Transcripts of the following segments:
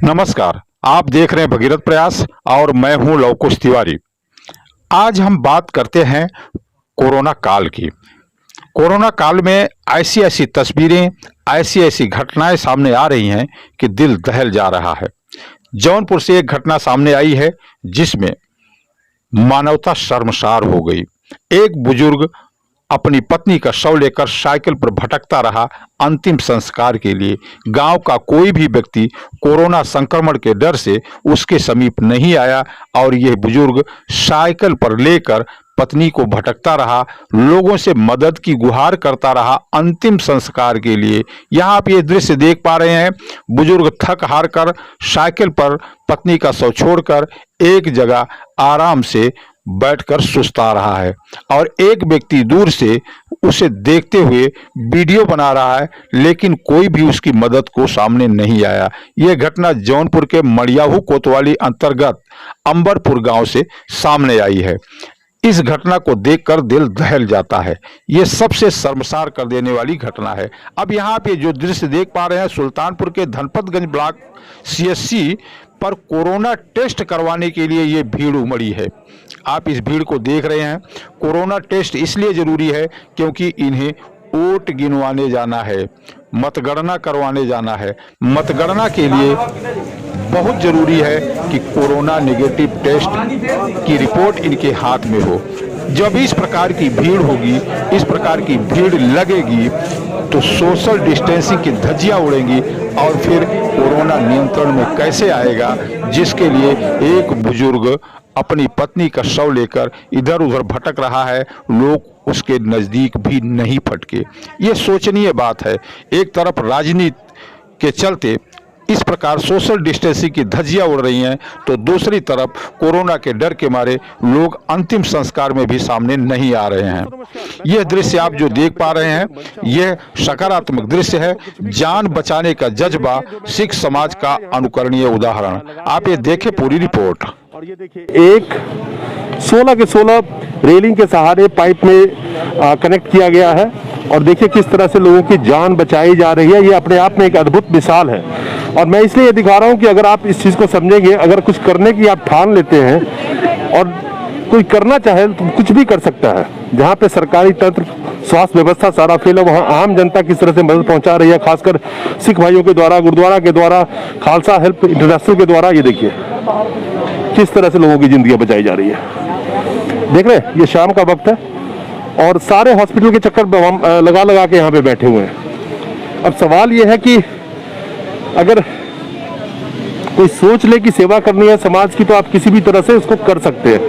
नमस्कार। आप देख रहे हैं भगीरथ प्रयास और मैं हूं लवकुश तिवारी। आज हम बात करते हैं कोरोना काल की। कोरोना काल में ऐसी ऐसी तस्वीरें, ऐसी ऐसी घटनाएं सामने आ रही हैं कि दिल दहल जा रहा है। जौनपुर से एक घटना सामने आई है जिसमें मानवता शर्मसार हो गई। एक बुजुर्ग अपनी पत्नी का शव लेकर साइकिल पर भटकता रहा अंतिम संस्कार के लिए। गांव का कोई भी व्यक्ति कोरोना संक्रमण के डर से उसके समीप नहीं आया और यह बुजुर्ग साइकिल पर लेकर पत्नी को भटकता रहा, लोगों से मदद की गुहार करता रहा अंतिम संस्कार के लिए। यहाँ आप ये दृश्य देख पा रहे हैं, बुजुर्ग थक हार कर साइकिल पर पत्नी का शव छोड़कर एक जगह आराम से बैठकर सुस्ता रहा है और एक व्यक्ति दूर से उसे देखते हुए वीडियो बना रहा है, लेकिन कोई भी उसकी मदद को सामने नहीं आया। यह घटना जौनपुर के मड़ियाहू कोतवाली अंतर्गत अंबरपुर गांव से सामने आई है। इस घटना को देखकर दिल दहल जाता है। यह सबसे शर्मसार कर देने वाली घटना है। अब यहाँ पे जो दृश्य देख पा रहे हैं, सुल्तानपुर के धनपतगंज ब्लॉक सीएचसी पर कोरोना टेस्ट करवाने के लिए ये भीड़ उमड़ी है। आप इस भीड़ को देख रहे हैं। कोरोना टेस्ट इसलिए जरूरी है क्योंकि इन्हें वोट गिनवाने जाना है, मतगणना करवाने जाना है। मतगणना के लिए बहुत जरूरी है कि कोरोना नेगेटिव टेस्ट की रिपोर्ट इनके हाथ में हो। जब इस प्रकार की भीड़ होगी, इस प्रकार की भीड़ लगेगी तो सोशल डिस्टेंसिंग की धज्जियां उड़ेंगी और फिर कोरोना नियंत्रण में कैसे आएगा, जिसके लिए एक बुजुर्ग अपनी पत्नी का शव लेकर इधर उधर भटक रहा है, लोग उसके नज़दीक भी नहीं फटके। ये सोचनीय बात है। एक तरफ राजनीति के चलते इस प्रकार सोशल डिस्टेंसिंग की धज्जियां उड़ रही हैं, तो दूसरी तरफ कोरोना के डर के मारे लोग अंतिम संस्कार में भी सामने नहीं आ रहे हैं। यह दृश्य आप जो देख पा रहे हैं, यह सकारात्मक दृश्य है। जान बचाने का जज्बा, सिख समाज का अनुकरणीय उदाहरण। आप ये देखें पूरी रिपोर्ट। और ये देखिए, एक 16 के 16 रेलिंग के सहारे पाइप में कनेक्ट किया गया है और देखिए किस तरह से लोगों की जान बचाई जा रही है। ये अपने आप में एक अद्भुत मिसाल है और मैं इसलिए ये दिखा रहा हूँ कि अगर आप इस चीज़ को समझेंगे, अगर कुछ करने की आप ठान लेते हैं और कोई करना चाहे तो कुछ भी कर सकता है। जहाँ पे सरकारी तंत्र, स्वास्थ्य व्यवस्था सारा फेल है, वहाँ आम जनता किस तरह से मदद पहुँचा रही है, खासकर सिख भाइयों के द्वारा, गुरुद्वारा के द्वारा, खालसा हेल्प इंटरनेशनल के द्वारा। ये देखिए किस तरह से लोगों की जिंदगियां बचाई जा रही है। देख रहे हैं, ये शाम का वक्त है और सारे हॉस्पिटल के चक्कर लगा लगा के यहाँ पे बैठे हुए हैं। अब सवाल ये है कि अगर कोई सोच ले कि सेवा करनी है समाज की, तो आप किसी भी तरह से उसको कर सकते हैं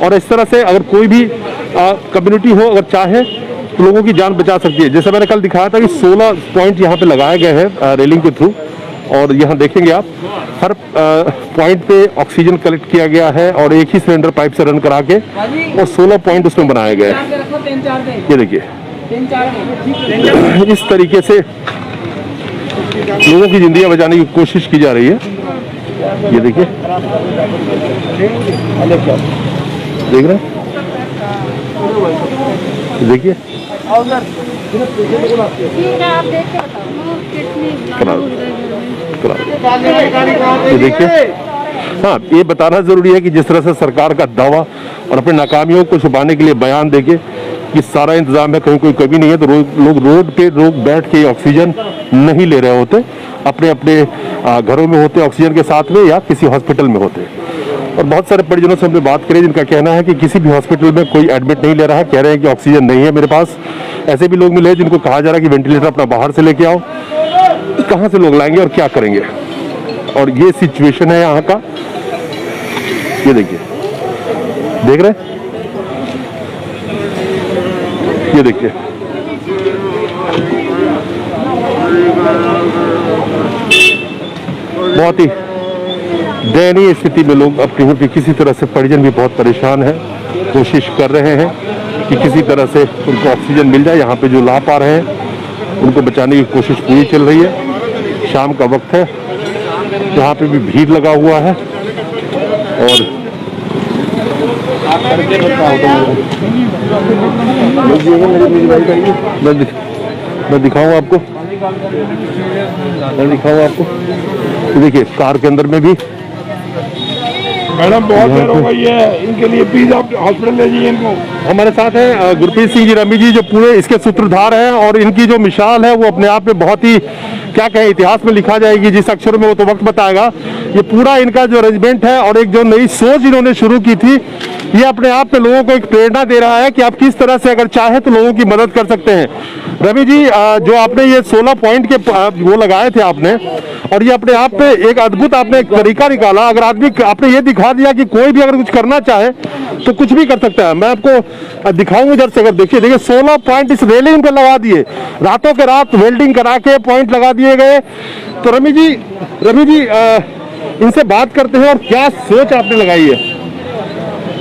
और इस तरह से अगर कोई भी कम्युनिटी हो, अगर चाहे तो लोगों की जान बचा सकती है। जैसे मैंने कल दिखाया था कि 16 पॉइंट यहाँ पे लगाए गए हैं रेलिंग के थ्रू और यहाँ देखेंगे आप, हर पॉइंट पे ऑक्सीजन कलेक्ट किया गया है और एक ही सिलेंडर पाइप से रन करा के और 16 पॉइंट उसमें बनाए गए हैं। ये देखिए इस तरीके से लोगों की जिंदगी बचाने की कोशिश की जा रही है। ये देखिए, देख रहे हैं, देखिए ये देखिए। हाँ, ये बताना जरूरी है कि जिस तरह से सरकार का दावा और अपनी नाकामियों को छुपाने के लिए बयान देके कि सारा इंतजाम है, कहीं कोई कमी नहीं है, तो लोग रोड पे बैठ के ऑक्सीजन नहीं ले रहे होते, अपने अपने घरों में होते ऑक्सीजन के साथ में या किसी हॉस्पिटल में होते। और बहुत सारे परिजनों से हमने बात करी जिनका कहना है कि किसी भी हॉस्पिटल में कोई एडमिट नहीं ले रहा है, कह रहे हैं कि ऑक्सीजन नहीं है मेरे पास। ऐसे भी लोग मिले जिनको कहा जा रहा है कि वेंटिलेटर अपना बाहर से लेके आओ। कहाँ से लोग लाएंगे और क्या करेंगे? और ये सिचुएशन है यहाँ का। ये देखिए, देख रहे हैं, ये देखिए बहुत ही दयनीय स्थिति में लोग अपनी होती। किसी तरह से परिजन भी बहुत परेशान है, कोशिश कर रहे हैं कि किसी तरह से उनको ऑक्सीजन मिल जाए। यहाँ पे जो ला पा रहे हैं उनको बचाने की कोशिश पूरी चल रही है। शाम का वक्त है, यहाँ पे भी भीड़ लगा हुआ है और मैं दिखाऊँ आपको, देखिए कार के अंदर में भी मैडम बहुत देर हो गई है, इनके लिए प्लीज आप हॉस्पिटल ले जाइए इनको। हमारे साथ है गुरप्रीत सिंह जी रमी जी, जो पूरे इसके सूत्रधार हैं, और इनकी जो मिसाल है वो अपने आप में बहुत ही क्या कहें, इतिहास में लिखा जाएगी। जिस अक्षर में वो तो वक्त बताएगा। ये पूरा इनका जो अरेंजमेंट है और एक जो नई सोच इन्होंने शुरू की थी, ये अपने आप में लोगों को एक प्रेरणा दे रहा है कि आप किस तरह से अगर चाहे तो लोगों की मदद कर सकते हैं। रवि जी, जो आपने ये 16 पॉइंट के वो लगाए थे आपने, और ये अपने आप में एक अद्भुत आपने एक तरीका निकाला। अगर आदमी आपने ये दिखा दिया कि कोई भी अगर कुछ करना चाहे तो कुछ भी कर सकता है। मैं आपको दिखाऊंगा इधर से, अगर देखिए 16 पॉइंट इस रेलिंग पे लगा दिए, रातों के रात वेल्डिंग करा के पॉइंट लगा दिए गए। तो रवि जी इनसे बात करते हैं और क्या सोच आपने लगाई है।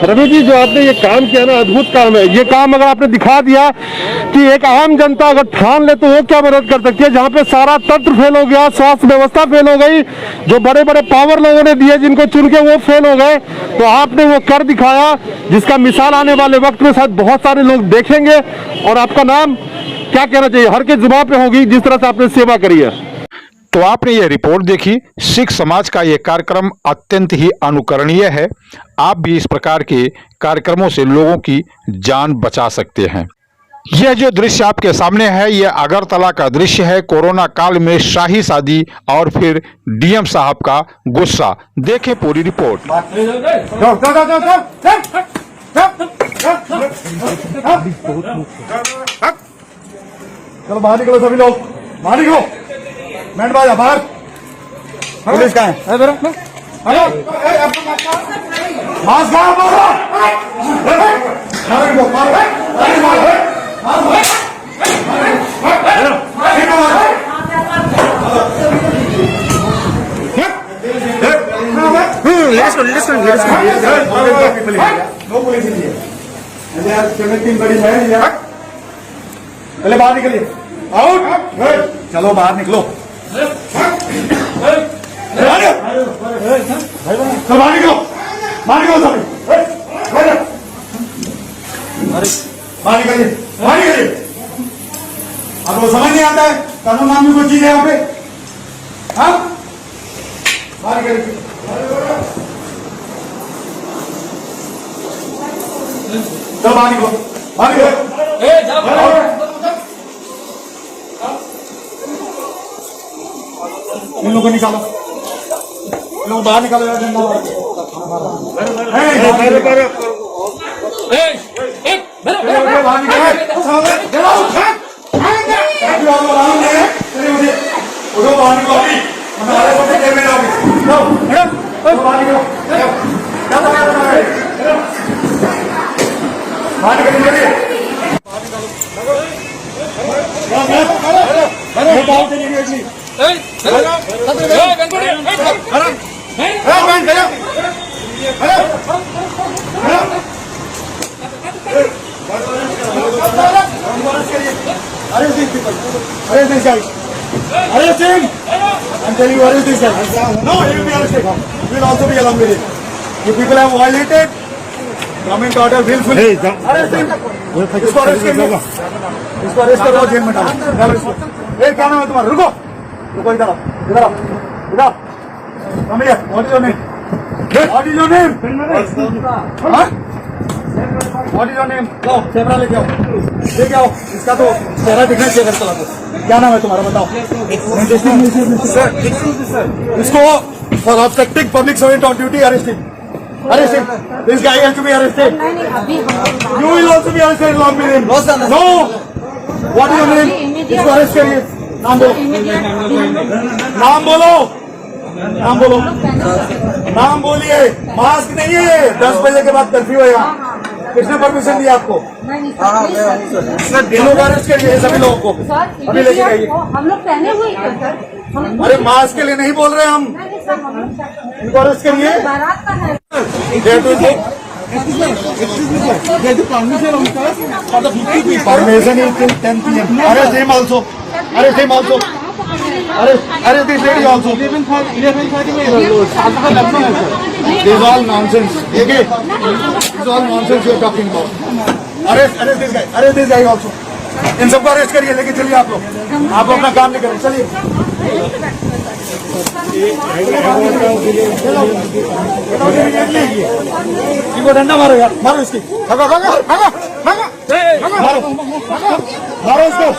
रवि जी, जो आपने ये काम किया ना, अद्भुत काम है। ये काम अगर आपने दिखा दिया कि एक आम जनता अगर ठान ले तो वो क्या मदद कर सकती है। जहाँ पे सारा तंत्र फेल हो गया, स्वास्थ्य व्यवस्था फेल हो गई, जो बड़े बड़े पावर लोगों ने दिए जिनको चुन के वो फेल हो गए, तो आपने वो कर दिखाया, जिसका मिसाल आने वाले वक्त में शायद बहुत सारे लोग देखेंगे। और आपका नाम क्या कहना चाहिए, हर के जुबान पे होगी जिस तरह से आपने सेवा करी है। तो आपने ये रिपोर्ट देखी। सिख समाज का ये कार्यक्रम अत्यंत ही अनुकरणीय है। आप भी इस प्रकार के कार्यक्रमों से लोगों की जान बचा सकते हैं। यह जो दृश्य आपके सामने है, यह अगरतला का दृश्य है। कोरोना काल में शाही शादी और फिर डीएम साहब का गुस्सा। देखें पूरी रिपोर्ट। चलो बाहर निकलो सभी लोग, बाहर निकलो। बैंड बाजा बाहर। पुलिस कहाँ है? मास्क कहाँ नो पुलिस नहीं है। बड़ी है, पहले बाहर निकलिए। आउट। चलो बाहर निकलो। तो बाहर निकलो, बाहर निकलो सभी। बाहर निकलिए, बाहर निकलिए। आपको समझ नहीं आता है कानून नाम की कोई चीज है यहाँ पे? हाँ, बाहर निकलिए। चलो बाहर निकलो, बाहर निकलो। इन लोगों को निकालो, इन लोगों बाहर निकालो। Arrest this guy. Arrest him. I'm telling you, arrest this guy. No, he will be arrested. We will also be along with him. You people have violated government order willfully. Arrest him. इसको arrest करिए, इसको arrest करो, jail में डालो। ए, क्या नाम है तुम्हारा? रुको, रुको, इधर आओ, इधर आओ, इधर। Come here. What is your name? What is your name? हाँ? What is your name? जाओ, कैमरा लेके आओ, लेके आओ। इसका तो चेहरा दिखना चाहिए करता है। क्या नाम है तुम्हारा, बताओ। इसको for obstructing public servant on duty, arrest him. Arrest him. This guy has to be arrested. You will also be arrested along with him. No. What is your name? इसको अरेस्ट करिए। नाम बोलो, नाम बोलो, नाम बोलो, नाम बोलिए। मास्क नहीं है, 10 बजे के बाद कर्फ्यू है यहाँ। किसने परमिशन दिया आपको? इन लोग अरेस्ट करिए सभी लोगों को, अभी लेके आइए। हम लोग पहने हुए हैं सर। अरे मास्क के लिए नहीं बोल रहे हम, इनको अरेस्ट करिए। बारात का है। Permission is till 10 PM. Arrest him also. Arrest him also. Arrest this lady also. 11:30 This is all nonsense. Okay? This is all nonsense you are talking about. Arrest this guy. Arrest this guy also. इन सबको arrest करिए, लेके चलिए आप लोग। आप अपना काम नहीं करें, चलिए। इनको डंडा मारो यार, मारो इसकी, भागो भागो भागो भागो, मारो मारो इसको,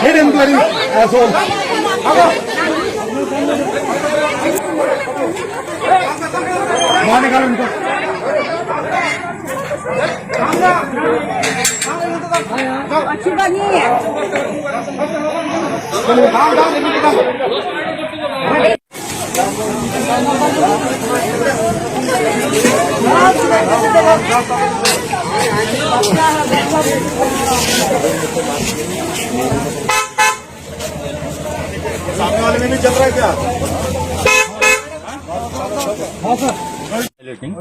हिट हिम ब्लडी एसोल, भागो, बाहर निकालो इनको। अच्छी बात नहीं है। सामने वाले में भी चल रहा है क्या?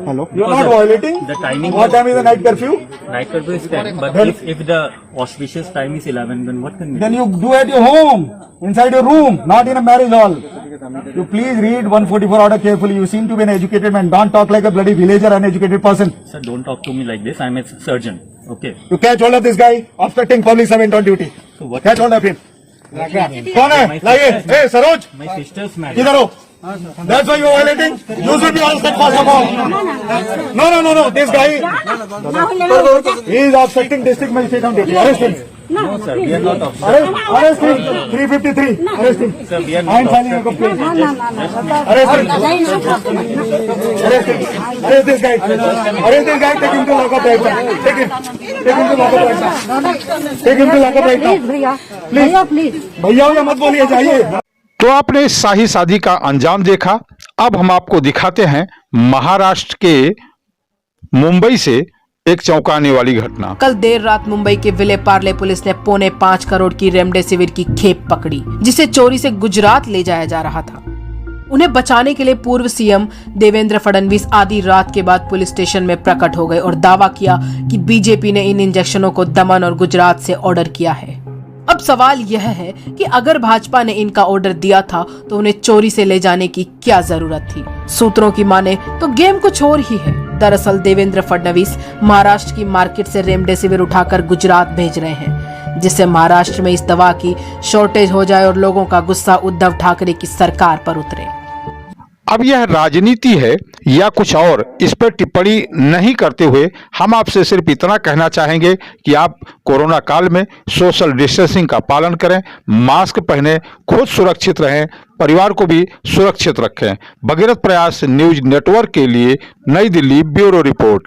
Hello. You are not violating. The timing. What time is the night curfew? Night curfew is 10, but if the auspicious time is 11, then what can we do? Then you do at your home, inside your room, not in a marriage hall. You please read 144 order carefully. You seem to be an educated man. Don't talk like a bloody villager, uneducated person. Sir, don't talk to me like this. I'm a surgeon. Okay. You catch hold of this guy, obstructing public servant on duty. So what? Catch hold of him. कौन है? लाइए, hey Saroj, My sister's married. इधर हो. That's why you are violating. You should be arrested first of all. No. This guy, he is obstructing district magistrate on duty. Arrest him. No, sir. We are not officers. Arrest him. 353. Arrest him. Sir, we are I am not filing a officers. complaint. Arrest him. Arrest him. Arrest this guy. Arrest this guy. Take him to lockup right now. Take him. Take him to lockup right now. Take him to lockup right now. भैया Please. Please भैया या मत बोलिए, जाइए. तो आपने शाही शादी का अंजाम देखा। अब हम आपको दिखाते हैं महाराष्ट्र के मुंबई से एक चौंकाने वाली घटना। कल देर रात मुंबई के विले पार्ले पुलिस ने 4.5 करोड़ की रेमडेसिविर की खेप पकड़ी, जिसे चोरी से गुजरात ले जाया जा रहा था। उन्हें बचाने के लिए पूर्व सीएम देवेंद्र फडणवीस आधी रात के बाद पुलिस स्टेशन में प्रकट हो गए और दावा किया कि बीजेपी ने इन इंजेक्शनों को दमन और गुजरात से ऑर्डर किया है। अब सवाल यह है कि अगर भाजपा ने इनका ऑर्डर दिया था तो उन्हें चोरी से ले जाने की क्या जरूरत थी। सूत्रों की माने तो गेम कुछ और ही है। दरअसल देवेंद्र फडणवीस महाराष्ट्र की मार्केट से रेमडेसिविर उठाकर गुजरात भेज रहे हैं, जिससे महाराष्ट्र में इस दवा की शॉर्टेज हो जाए और लोगों का गुस्सा उद्धव ठाकरे की सरकार पर उतरे। अब यह राजनीति है या कुछ और, इस पर टिप्पणी नहीं करते हुए हम आपसे सिर्फ इतना कहना चाहेंगे कि आप कोरोना काल में सोशल डिस्टेंसिंग का पालन करें, मास्क पहनें, खुद सुरक्षित रहें, परिवार को भी सुरक्षित रखें। भगीरथ प्रयास न्यूज नेटवर्क के लिए नई दिल्ली ब्यूरो रिपोर्ट।